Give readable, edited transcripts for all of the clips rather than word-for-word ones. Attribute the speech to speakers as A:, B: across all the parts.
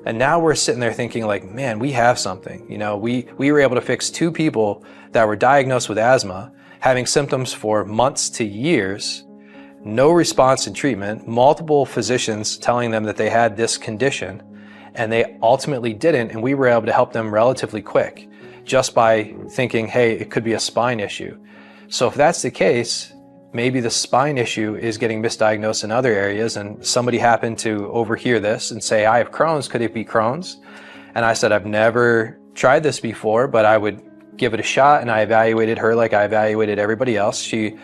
A: And now we're sitting there thinking like, man, we have something. You know, we were able to fix 2 people that were diagnosed with asthma, having symptoms for months to years, no response in treatment, multiple physicians telling them that they had this condition, and they ultimately didn't, and we were able to help them relatively quick just by thinking, hey, it could be a spine issue. So if that's the case, maybe the spine issue is getting misdiagnosed in other areas, and somebody happened to overhear this and say, I have Crohn's, could it be Crohn's? And I said, I've never tried this before, but I would give it a shot. And I evaluated her like I evaluated everybody else. She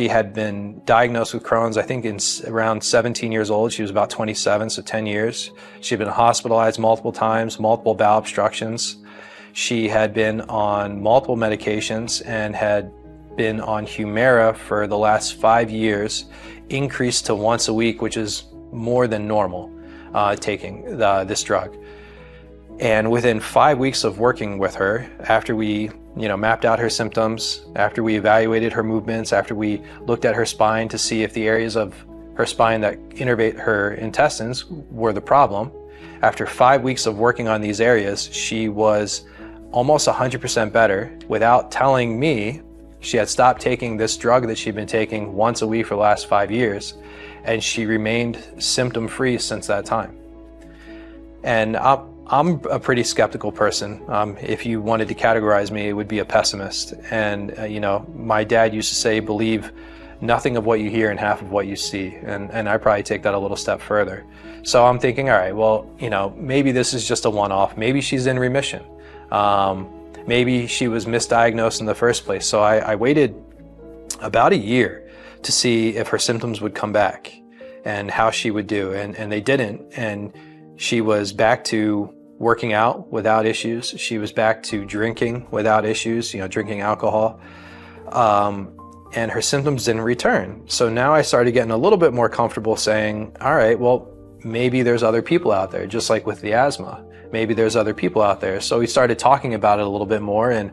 A: had been diagnosed with Crohn's, I think around 17 years old. She was about 27, so 10 years. She'd been hospitalized multiple times, multiple bowel obstructions. She had been on multiple medications and had been on Humira for the last 5 years, increased to once a week, which is more than normal taking this drug. And within 5 weeks of working with her, after we mapped out her symptoms, after we evaluated her movements, after we looked at her spine to see if the areas of her spine that innervate her intestines were the problem, after 5 weeks of working on these areas, she was almost 100% better without telling me. She had stopped taking this drug that she'd been taking once a week for the last 5 years, and she remained symptom-free since that time. And I'm a pretty skeptical person. If you wanted to categorize me, it would be a pessimist. And my dad used to say, believe nothing of what you hear and half of what you see. And I probably take that a little step further. So I'm thinking, all right, well, maybe this is just a one-off. Maybe she's in remission. Maybe she was misdiagnosed in the first place. So I waited about a year to see if her symptoms would come back and how she would do. And they didn't. And she was back to working out without issues. She was back to drinking without issues, drinking alcohol. And her symptoms didn't return. So now I started getting a little bit more comfortable saying, all right, well, maybe there's other people out there, just like with the asthma. Maybe there's other people out there. So we started talking about it a little bit more and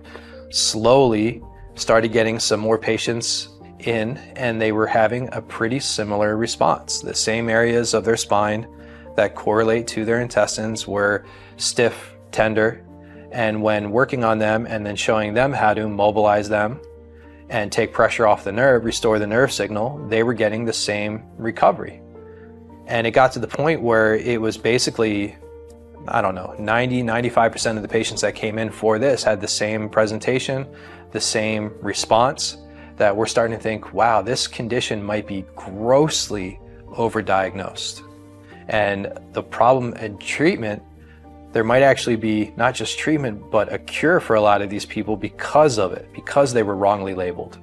A: slowly started getting some more patients in, and they were having a pretty similar response. The same areas of their spine that correlate to their intestines were stiff, tender, and when working on them and then showing them how to mobilize them and take pressure off the nerve, restore the nerve signal, they were getting the same recovery. And it got to the point where it was basically, 90-95% of the patients that came in for this had the same presentation, the same response, that we're starting to think, wow, this condition might be grossly overdiagnosed. And the problem in treatment, there might actually be not just treatment, but a cure for a lot of these people because of it, because they were wrongly labeled.